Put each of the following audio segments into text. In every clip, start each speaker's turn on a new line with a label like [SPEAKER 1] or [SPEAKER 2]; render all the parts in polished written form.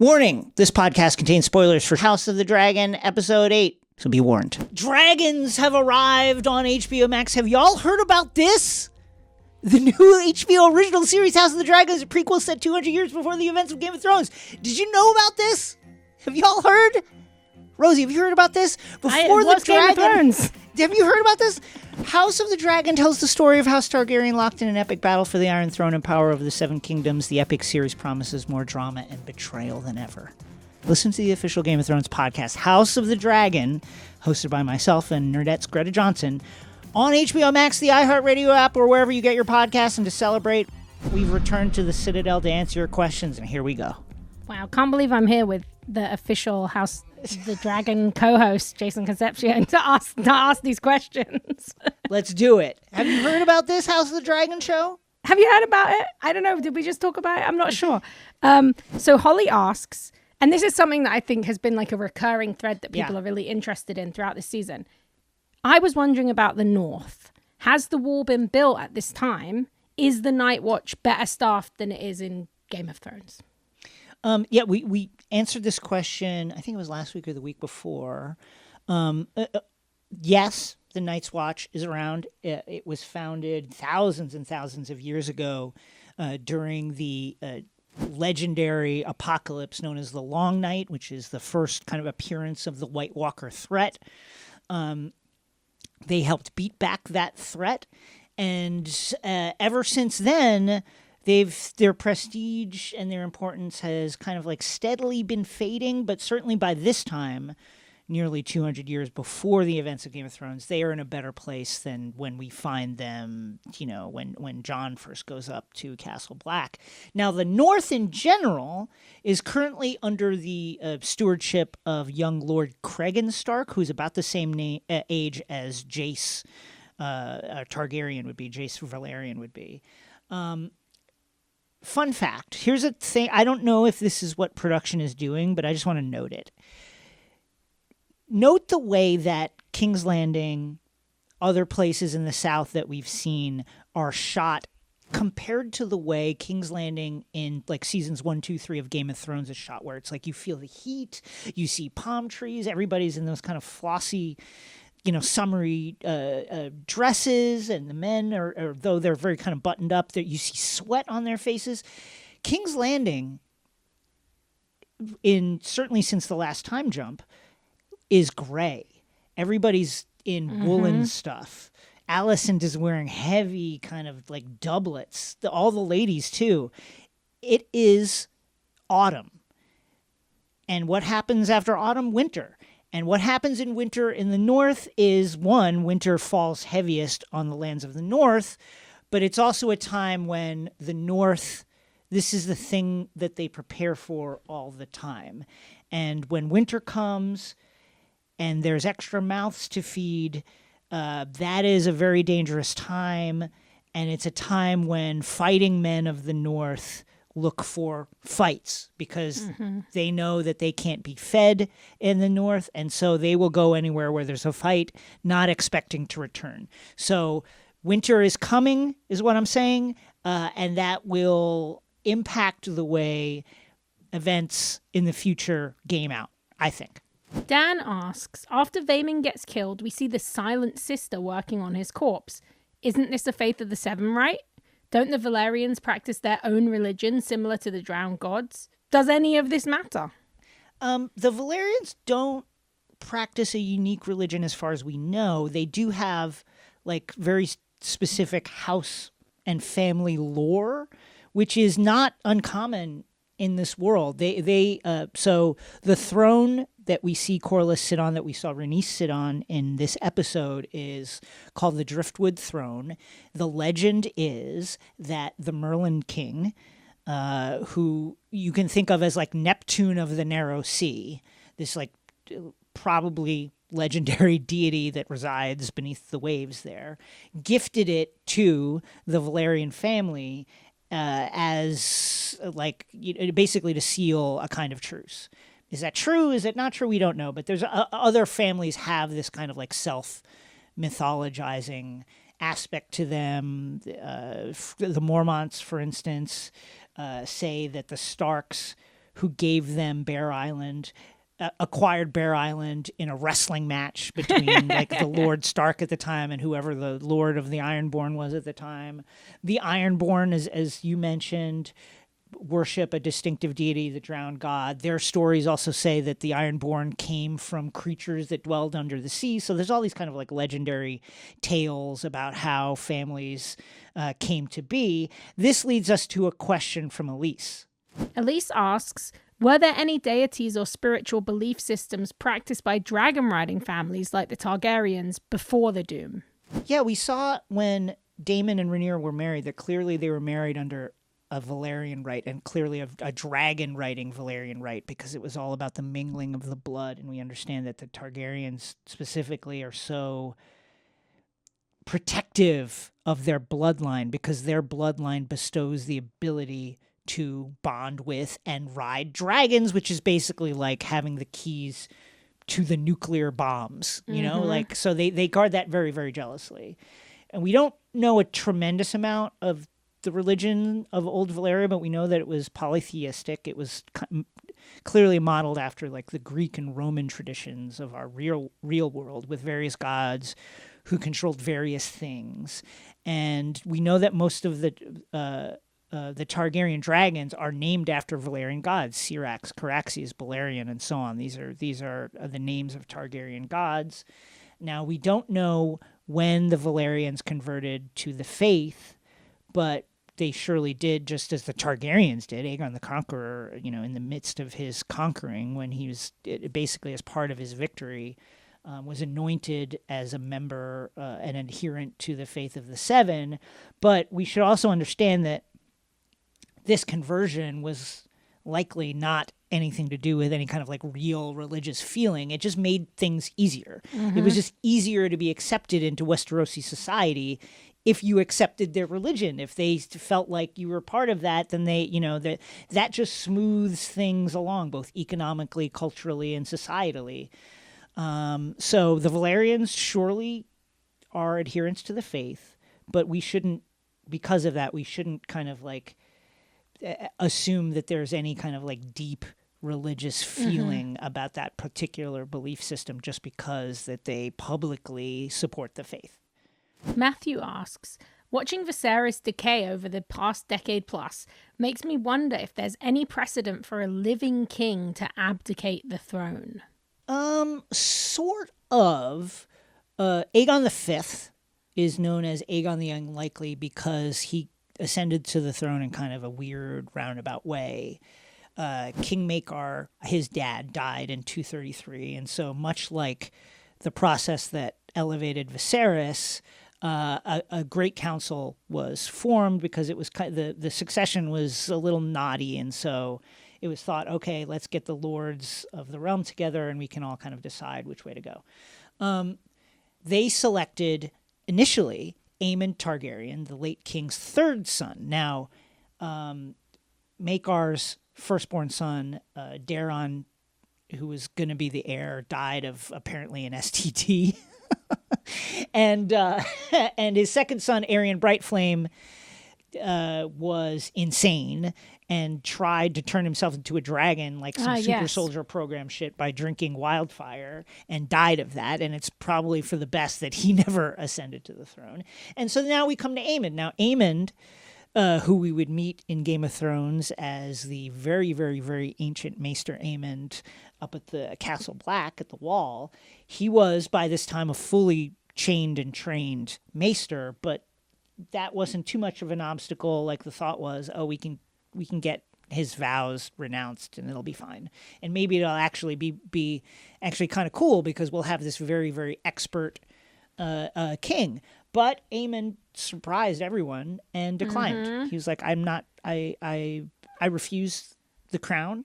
[SPEAKER 1] Warning, this podcast contains spoilers for House of the Dragon, Episode 8, so be warned. Dragons have arrived on HBO Max. Have y'all heard about this? The new HBO original series, House of the Dragon, is a prequel set 200 years before the events of Game of Thrones. Did you know about this? Have y'all heard? Rosie, have you heard about this? Before the Game of Thrones. Have you heard about this? House of the Dragon tells the story of House Targaryen locked in an epic battle for the Iron Throne and power over the Seven Kingdoms. The epic series promises more drama and betrayal than ever. Listen to the official Game of Thrones podcast, House of the Dragon, hosted by myself and Nerdette's Greta Johnson, on HBO Max, the iHeartRadio app, or wherever you get your podcasts. And to celebrate, we've returned to the Citadel to answer your questions, and here we go.
[SPEAKER 2] Wow, can't believe I'm here with the official House of the Dragon co-host, Jason Concepcion, to ask these questions.
[SPEAKER 1] Let's do it. Have you heard about this House of the Dragon show?
[SPEAKER 2] Have you heard about it? I don't know. Did we just talk about it? I'm not sure. So Holly asks, and this is something that I think has been like a recurring thread that people are really interested in throughout this season. I was wondering about the North. Has the wall been built at this time? Is the Night Watch better staffed than it is in Game of Thrones?
[SPEAKER 1] We answered this question, I think it was last week or the week before. Yes, the Night's Watch is around. It was founded thousands and thousands of years ago during the legendary apocalypse known as the Long Night, which is the first kind of appearance of the White Walker threat. They helped beat back that threat, and ever since then, their prestige and their importance has kind of like steadily been fading, but certainly by this time, nearly 200 years before the events of Game of Thrones, they are in a better place than when we find them, when Jon first goes up to Castle Black. Now, the North in general is currently under the stewardship of young Lord Cregan Stark, who's about the same age as Jace Targaryen would be, Jace Valerian would be. Fun fact, here's a thing, I don't know if this is what production is doing, but I just want to note it. Note the way that King's Landing, other places in the South that we've seen are shot compared to the way King's Landing in like seasons 1, 2, 3 of Game of Thrones is shot, where it's like you feel the heat, you see palm trees, everybody's in those kind of flossy, summery dresses, and the men are though they're very kind of buttoned up, that you see sweat on their faces. King's Landing, certainly since the last time jump, is gray. Everybody's in woolen stuff. Allison is wearing heavy kind of like doublets. All the ladies too. It is autumn. And what happens after autumn? Winter. And what happens in winter in the North is, one, winter falls heaviest on the lands of the North, but it's also a time when the North, this is the thing that they prepare for all the time. And when winter comes and there's extra mouths to feed, that is a very dangerous time. And it's a time when fighting men of the North look for fights because they know that they can't be fed in the North, and so they will go anywhere where there's a fight, not expecting to return. So winter is coming, is what I'm saying, and that will impact the way events in the future game out, I think.
[SPEAKER 2] Dan asks, after Vaemon gets killed, we see the Silent Sister working on his corpse. Isn't this a Faith of the Seven, right? Don't the Valerians practice their own religion similar to the drowned gods? Does any of this matter?
[SPEAKER 1] The Valerians don't practice a unique religion as far as we know. They do have like very specific house and family lore, which is not uncommon in this world. So the throne that we see Corlys sit on, that we saw Rhaenys sit on in this episode, is called the Driftwood Throne. The legend is that the Merlin King, who you can think of as like Neptune of the Narrow Sea, this like probably legendary deity that resides beneath the waves there, gifted it to the Valerian family as like basically to seal a kind of truce. Is that true? Is it not true? We don't know. But there's other families have this kind of like self-mythologizing aspect to them. The Mormonts, for instance, say that the Starks who gave them Bear Island, acquired Bear Island in a wrestling match between like the Lord Stark at the time and whoever the Lord of the Ironborn was at the time. The Ironborn, as you mentioned, worship a distinctive deity, the drowned god. Their stories also say that the Ironborn came from creatures that dwelled under the sea. So there's all these kind of like legendary tales about how families came to be. This leads us to a question from Elise.
[SPEAKER 2] Elise asks, were there any deities or spiritual belief systems practiced by dragon riding families like the Targaryens before the Doom?
[SPEAKER 1] Yeah, we saw when Daemon and Rhaenyra were married that clearly they were married under a Valerian rite, and clearly a dragon riding Valerian rite, because it was all about the mingling of the blood. And we understand that the Targaryens specifically are so protective of their bloodline because their bloodline bestows the ability to bond with and ride dragons, which is basically like having the keys to the nuclear bombs, you know, like, so they guard that very, very jealously. And we don't know a tremendous amount of the religion of old Valyria, but we know that it was polytheistic. It was clearly modeled after like the Greek and Roman traditions of our real world, with various gods who controlled various things. And we know that most of the Targaryen dragons are named after Valyrian gods: Syrax, Caraxes, Balerion, and so on. These are the names of Targaryen gods. Now, we don't know when the Valerians converted to the faith, but they surely did, just as the Targaryens did. Aegon the Conqueror, you know, in the midst of his conquering, when he was basically as part of his victory, was anointed as a member, an adherent to the faith of the Seven. But we should also understand that this conversion was likely not anything to do with any kind of like real religious feeling. It just made things easier. It was just easier to be accepted into Westerosi society if you accepted their religion. If they felt like you were part of that, then they, you know, that just smooths things along, both economically, culturally, and societally. So the Valerians surely are adherents to the faith, but we shouldn't, because of that, we shouldn't kind of like assume that there's any kind of like deep religious feeling about that particular belief system just because that they publicly support the faith.
[SPEAKER 2] Matthew asks, watching Viserys decay over the past decade plus makes me wonder if there's any precedent for a living king to abdicate the throne.
[SPEAKER 1] Sort of. Aegon V is known as Aegon the Unlikely because he ascended to the throne in kind of a weird roundabout way. King Maekar, his dad, died in 233, and so much like the process that elevated Viserys, a great council was formed because it was the succession was a little knotty, and so it was thought, okay, let's get the lords of the realm together and we can all kind of decide which way to go. They selected initially Aemon Targaryen, the late king's third son. Now, Maekar's firstborn son, Daeron, who was going to be the heir, died of apparently an STD. and his second son, Aerion Brightflame, was insane and tried to turn himself into a dragon, like some super soldier program shit, by drinking wildfire, and died of that. And it's probably for the best that he never ascended to the throne. And so now we come to Aemon. Now, Aemon, who we would meet in Game of Thrones as the very, very, very ancient Maester Aemon up at the Castle Black at the Wall, he was by this time a fully chained and trained Maester, but that wasn't too much of an obstacle. Like, the thought was, oh, we can get his vows renounced and it'll be fine. And maybe it'll actually be actually kind of cool because we'll have this very, very expert king. But Aemon surprised everyone and declined. He was like, I refuse the crown.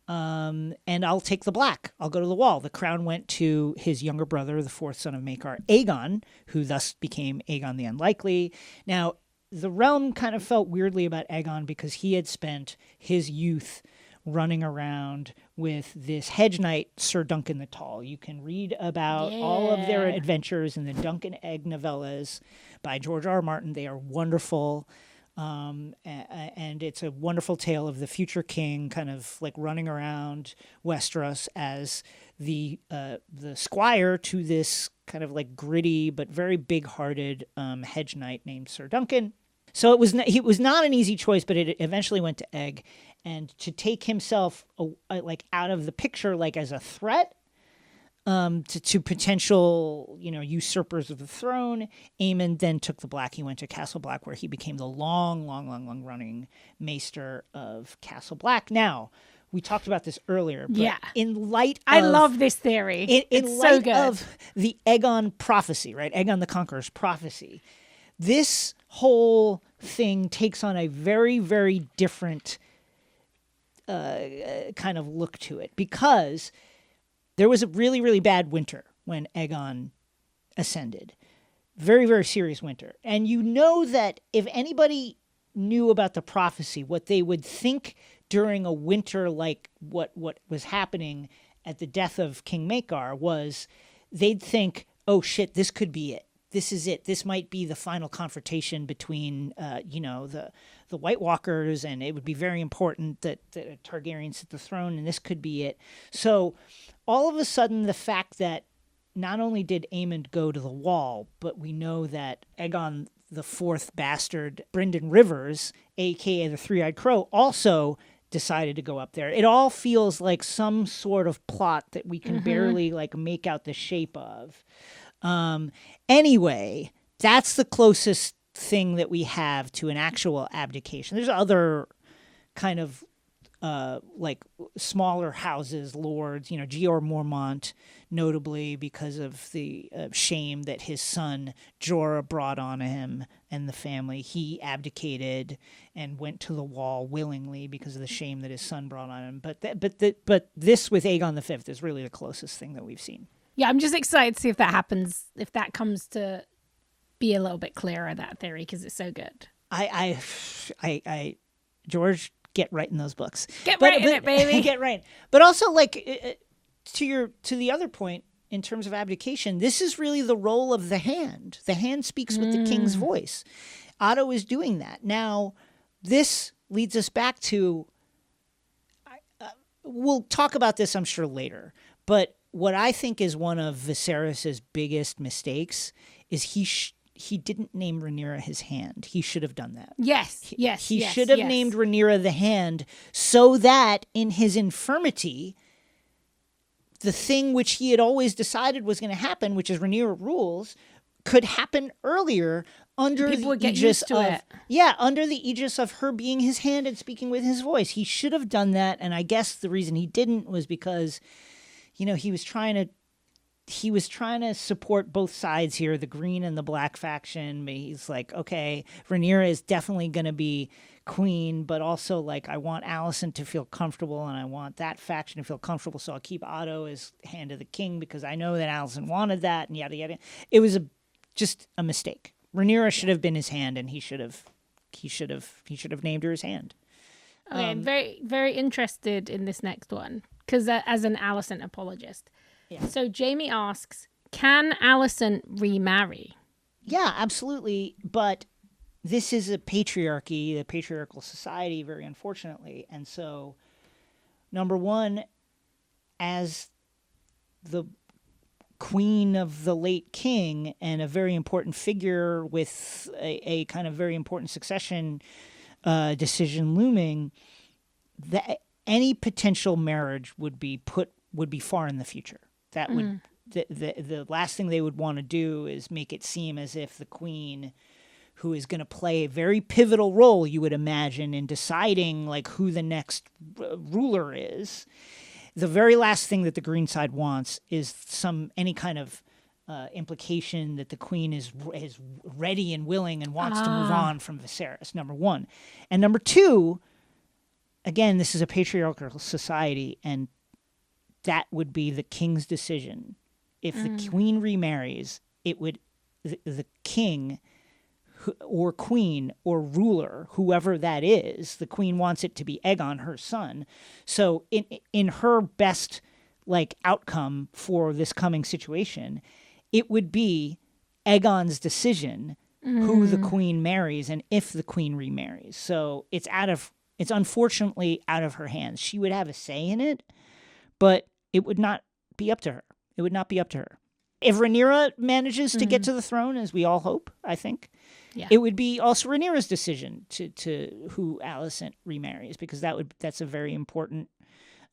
[SPEAKER 1] And I'll take the black. I'll go to the Wall. The crown went to his younger brother, the fourth son of Maekar, Aegon, who thus became Aegon the Unlikely. Now, the realm kind of felt weirdly about Aegon because he had spent his youth running around with this hedge knight, Sir Duncan the Tall. You can read about all of their adventures in the Duncan Egg novellas by George R. R. Martin. They are wonderful. And it's a wonderful tale of the future king kind of like running around Westeros as the squire to this kind of like gritty but very big-hearted hedge knight named Sir Duncan. So it was not an easy choice, but it eventually went to Egg, and to take himself like out of the picture, like as a threat to potential, usurpers of the throne, Aemon then took the Black. He went to Castle Black, where he became the long running Maester of Castle Black. Now, we talked about this earlier, but in light of...
[SPEAKER 2] I love this theory. It's
[SPEAKER 1] light
[SPEAKER 2] so good.
[SPEAKER 1] of the Aegon prophecy, right? Aegon the Conqueror's prophecy. This whole thing takes on a very, very different kind of look to it, because there was a really, really bad winter when Aegon ascended. Very, very serious winter. And you know that if anybody knew about the prophecy, what they would think during a winter like what was happening at the death of King Maekar was, they'd think, oh shit, this could be it. This is it. This might be the final confrontation between, the White Walkers, and it would be very important that a Targaryen sit the throne, and this could be it. So all of a sudden, the fact that not only did Aemon go to the Wall, but we know that Aegon the fourth bastard, Brynden Rivers, a.k.a. the Three-Eyed Crow, also decided to go up there. It all feels like some sort of plot that we can barely like make out the shape of. Anyway, that's the closest thing that we have to an actual abdication. There's other kind of like smaller houses, lords, Jeor Mormont, notably because of the shame that his son Jorah brought on him and the family. He abdicated and went to the Wall willingly because of the shame that his son brought on him. But this with Aegon the Fifth is really the closest thing that we've seen.
[SPEAKER 2] Yeah, I'm just excited to see if that happens, if that comes to be a little bit clearer, that theory, because it's so good.
[SPEAKER 1] I George, get right in those books.
[SPEAKER 2] Get right in it, baby.
[SPEAKER 1] Get right. But also, like, to the other point, in terms of abdication, this is really the role of the Hand. The Hand speaks with the king's voice. Otto is doing that. Now, this leads us back to, we'll talk about this, I'm sure, later, but what I think is one of Viserys' biggest mistakes is he didn't name Rhaenyra his Hand. He should have done that.
[SPEAKER 2] Yes.
[SPEAKER 1] He should have named Rhaenyra the Hand, so that in his infirmity, the thing which he had always decided was going to happen, which is Rhaenyra rules, could happen earlier under
[SPEAKER 2] People would
[SPEAKER 1] the
[SPEAKER 2] get
[SPEAKER 1] aegis
[SPEAKER 2] used to
[SPEAKER 1] of
[SPEAKER 2] it.
[SPEAKER 1] under the aegis of her being his hand and speaking with his voice. He should have done that, and I guess the reason he didn't was because he was trying to support both sides here, the green and the black faction. But he's like, okay, Rhaenyra is definitely going to be queen, but also like I want Allison to feel comfortable, and I want that faction to feel comfortable. So I'll keep Otto as Hand of the King because I know that Allison wanted that, and yada yada. It was just a mistake. Rhaenyra should have been his hand, and he should have named her his Hand.
[SPEAKER 2] Okay, I'm very, very interested in this next one because as an Alicent apologist.
[SPEAKER 1] Yeah.
[SPEAKER 2] So Jamie asks, can Alicent remarry?
[SPEAKER 1] Yeah, absolutely. But this is a patriarchy, a patriarchal society, very unfortunately. And so, number one, as the queen of the late king and a very important figure with a kind of very important succession decision looming, that any potential marriage would be far in the future. That would the last thing they would want to do is make it seem as if the queen, who is going to play a very pivotal role, you would imagine, in deciding like who the next ruler is. The very last thing that the green side wants is any kind of implication that the queen is ready and willing and wants to move on from Viserys, number one. And number two, again, this is a patriarchal society, and that would be the king's decision. If the queen remarries, it would the king or queen or ruler, whoever that is, the queen wants it to be Aegon, her son. So in her best outcome for this coming situation, it would be Aegon's decision who the queen marries and if the queen remarries. So it's unfortunately out of her hands. She would have a say in it, but it would not be up to her. It would not be up to her. If Rhaenyra manages to get to the throne, as we all hope, I think, it would be also Rhaenyra's decision to who Alicent remarries, because that's a very important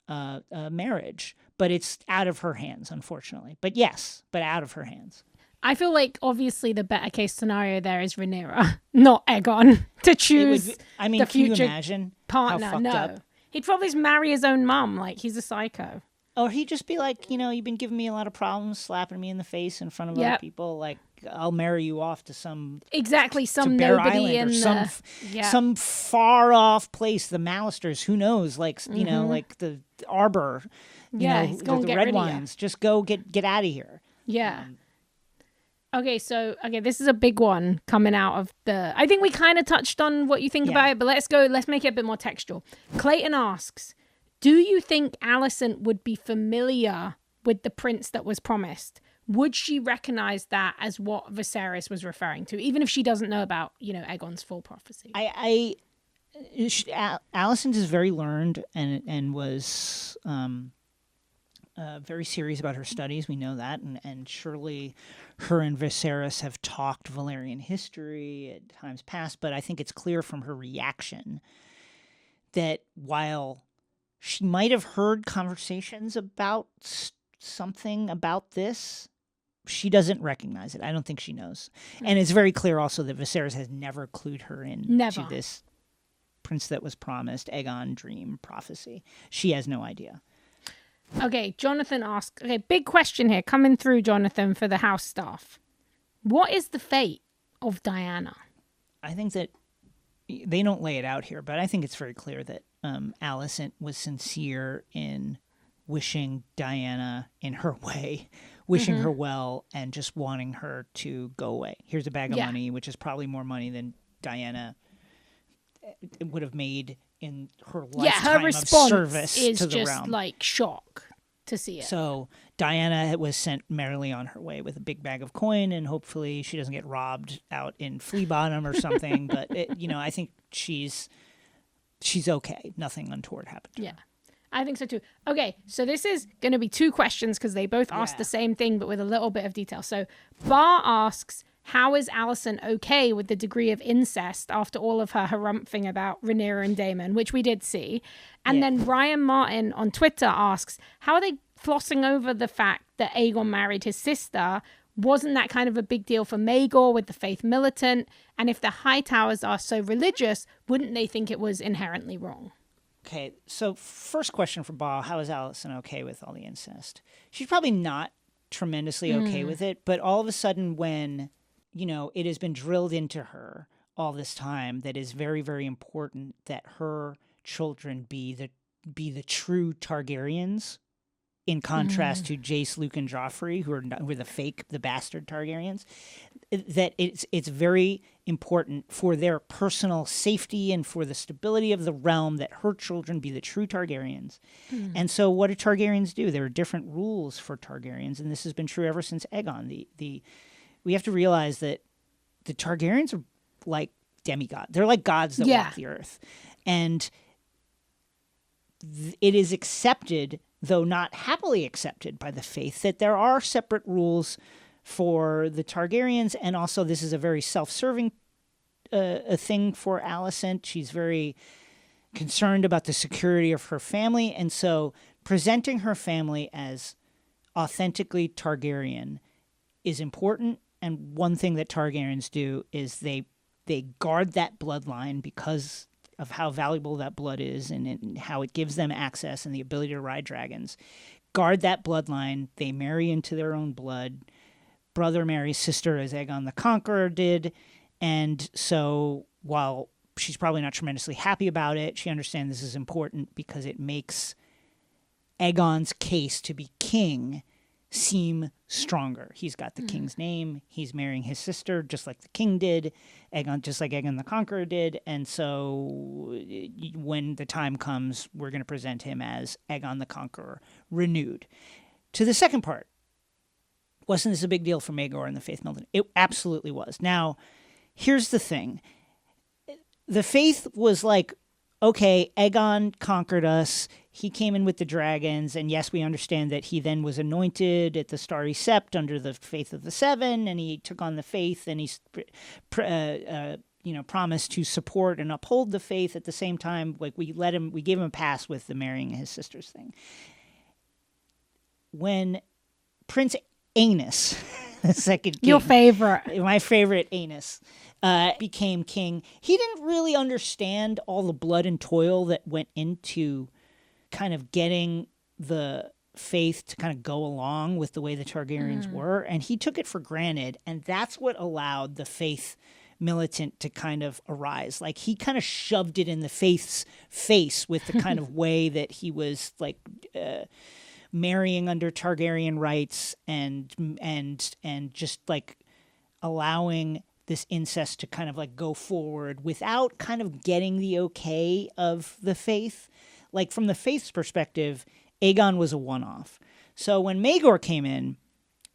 [SPEAKER 1] marriage. But it's out of her hands, unfortunately. But out of her hands.
[SPEAKER 2] I feel like obviously the better case scenario there is Rhaenyra, not Aegon, to choose the future
[SPEAKER 1] can you imagine
[SPEAKER 2] partner.
[SPEAKER 1] how fucked up?
[SPEAKER 2] He'd probably just marry his own mum. Like, he's a psycho.
[SPEAKER 1] Or he'd just be like, you've been giving me a lot of problems, slapping me in the face in front of other people. Like, I'll marry you off to some
[SPEAKER 2] some
[SPEAKER 1] Bear
[SPEAKER 2] nobody
[SPEAKER 1] Island
[SPEAKER 2] in
[SPEAKER 1] some far off place. The Malisters, who knows? Like, like the Arbor.
[SPEAKER 2] He's going to
[SPEAKER 1] the
[SPEAKER 2] get
[SPEAKER 1] red
[SPEAKER 2] rid
[SPEAKER 1] wines.
[SPEAKER 2] Of you.
[SPEAKER 1] Just go get out of here.
[SPEAKER 2] Yeah. Okay, this is a big one coming out of the... I think we kind of touched on what you think about it, but let's make it a bit more textual. Clayton asks, do you think Alicent would be familiar with the prince that was promised? Would she recognize that as what Viserys was referring to, even if she doesn't know about, Aegon's full prophecy?
[SPEAKER 1] Alicent is very learned and was... very serious about her studies. We know that, and surely her and Viserys have talked Valerian history at times past, but I think it's clear from her reaction that while she might have heard conversations about something about this, she doesn't recognize it. I don't think she knows. And it's very clear also that Viserys has never clued her in to this prince that was promised, Aegon dream prophecy. She has no idea.
[SPEAKER 2] Okay, Jonathan asks, big question here coming through, Jonathan, for the house staff. What is the fate of Diana?
[SPEAKER 1] I think that they don't lay it out here, but I think it's very clear that Alicent was sincere in wishing Diana in her way, wishing her well, and just wanting her to go away. Here's a bag of money, which is probably more money than Diana would have made in her lifetime
[SPEAKER 2] her response
[SPEAKER 1] of service
[SPEAKER 2] is
[SPEAKER 1] to the
[SPEAKER 2] just
[SPEAKER 1] realm.
[SPEAKER 2] Like shock to see it.
[SPEAKER 1] So Diana was sent merrily on her way with a big bag of coin, and hopefully she doesn't get robbed out in Flea Bottom or something. But I think she's okay. Nothing untoward happened to her.
[SPEAKER 2] I think so too. Okay, so this is going to be two questions because they both asked the same thing, but with a little bit of detail. So Bar asks, how is Allison okay with the degree of incest after all of her harumphing about Rhaenyra and Daemon, which we did see? And then Ryan Martin on Twitter asks, how are they flossing over the fact that Aegon married his sister? Wasn't that kind of a big deal for Maegor with the faith militant? And if the Hightowers are so religious, wouldn't they think it was inherently wrong?
[SPEAKER 1] Okay, so first question for Ba, how is Allison okay with all the incest? She's probably not tremendously okay with it, but all of a sudden when... it has been drilled into her all this time that is very, very important that her children be the true Targaryens, in contrast to Jace, Luke, and Joffrey, who are the bastard Targaryens. That it's very important for their personal safety and for the stability of the realm that her children be the true Targaryens. And so, what do Targaryens do? There are different rules for Targaryens, and this has been true ever since Aegon. We have to realize that the Targaryens are like demigods. They're like gods that walk the earth. And it is accepted, though not happily accepted by the faith, that there are separate rules for the Targaryens. And also this is a very self-serving a thing for Alicent. She's very concerned about the security of her family. And so presenting her family as authentically Targaryen is important. And one thing that Targaryens do is they guard that bloodline because of how valuable that blood is and how it gives them access and the ability to ride dragons. Guard that bloodline. They marry into their own blood. Brother marries sister, as Aegon the Conqueror did. And so while she's probably not tremendously happy about it, she understands this is important because it makes Aegon's case to be king seem stronger. He's got the king's name. He's marrying his sister just like the king did, just like Aegon the Conqueror did. And so when the time comes, we're going to present him as Aegon the Conqueror renewed. To the second part, wasn't this a big deal for Maegor and the Faith Militant? It absolutely was. Now, here's the thing. The faith was like, okay, Aegon conquered us. He came in with the dragons. And yes, we understand that he then was anointed at the Starry Sept under the Faith of the Seven. And he took on the faith and he promised to support and uphold the faith at the same time. Like we gave him a pass with the marrying his sister's thing. When Prince Aenys, the second king,
[SPEAKER 2] your favorite,
[SPEAKER 1] my favorite Aenys, became king, he didn't really understand all the blood and toil that went into kind of getting the faith to kind of go along with the way the Targaryens were, and he took it for granted, and that's what allowed the faith militant to kind of arise. Like he kind of shoved it in the faith's face with the kind of way that he was like marrying under Targaryen rights and just like allowing this incest to kind of like go forward without kind of getting the okay of the faith. Like from the faith's perspective, Aegon was a one-off. So when Maegor came in,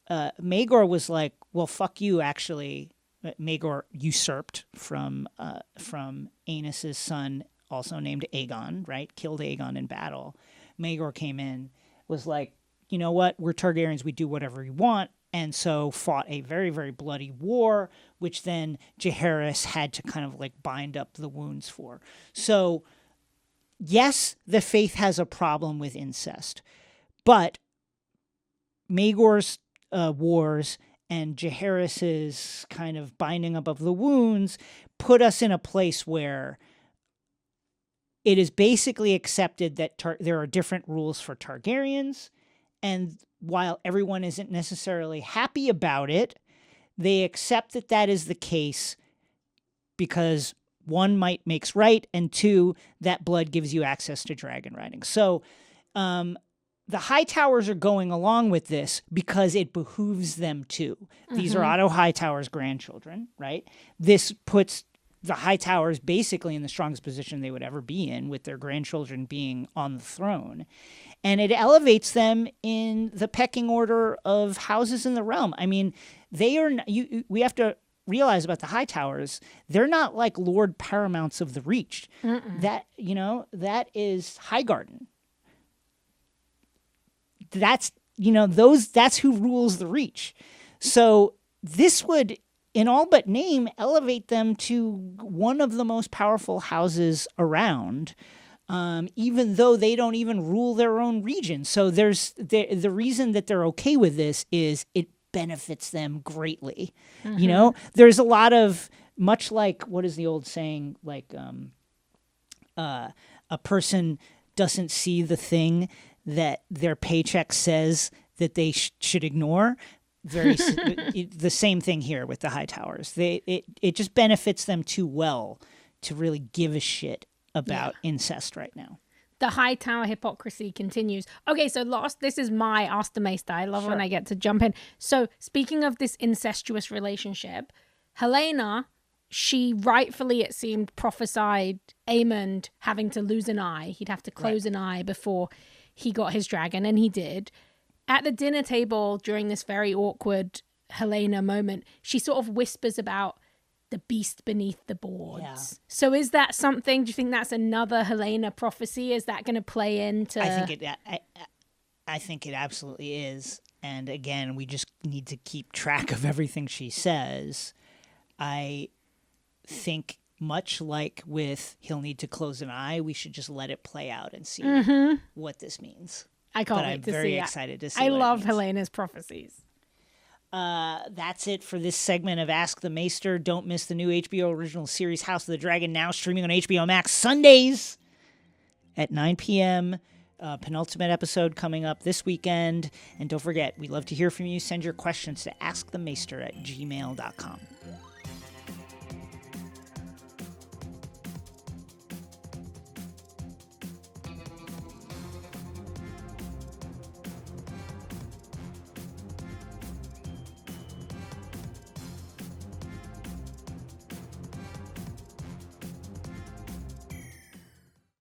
[SPEAKER 1] Maegor was like, well, fuck you, actually. Maegor usurped from Aenys' son, also named Aegon, right? Killed Aegon in battle. Maegor came in, was like, you know what? We're Targaryens. We do whatever we want. And so fought a very, very bloody war, which then Jaehaerys had to kind of like bind up the wounds for. So yes, the faith has a problem with incest, but Maegor's wars and Jaehaerys's kind of binding up of the wounds put us in a place where it is basically accepted that there are different rules for Targaryens, and while everyone isn't necessarily happy about it, they accept that that is the case because one, might makes right, and two, that blood gives you access to dragon riding. So the Hightowers are going along with this because it behooves them to. These are Otto Hightower's grandchildren, right? This puts the Hightowers basically in the strongest position they would ever be in, with their grandchildren being on the throne. And it elevates them in the pecking order of houses in the realm. I mean, they are. We have to realize about the Hightowers, they're not like Lord Paramounts of the Reach. That is Highgarden. That's that's who rules the Reach. So this would, in all but name, elevate them to one of the most powerful houses around, even though they don't even rule their own region. So there's the reason that they're okay with this is it benefits them greatly. There's a lot of, much like, what is the old saying, like a person doesn't see the thing that their paycheck says that they should ignore. The same thing here with the Hightowers. It just benefits them too well to really give a shit about incest right now.
[SPEAKER 2] The Hightower hypocrisy continues. Okay, so this is my Ask the Maester. I love when I get to jump in. So speaking of this incestuous relationship, Helaena, she rightfully, it seemed, prophesied Aemond having to lose an eye. He'd have to close an eye before he got his dragon, and he did. At the dinner table during this very awkward Helaena moment, she sort of whispers about the beast beneath the boards. Yeah. So is that something, do you think that's another Helaena prophecy? Is that going to play into...
[SPEAKER 1] I think it absolutely is. And again, we just need to keep track of everything she says. I think much like with he'll need to close an eye, we should just let it play out and see what this means.
[SPEAKER 2] I can't wait to see it. I'm very
[SPEAKER 1] excited to see
[SPEAKER 2] I love Helena's prophecies.
[SPEAKER 1] That's it for this segment of Ask the Maester. Don't miss the new HBO original series House of the Dragon, now streaming on HBO Max Sundays at 9 p.m. Penultimate episode coming up this weekend. And don't forget, we love to hear from you. Send your questions to askthemaester@gmail.com.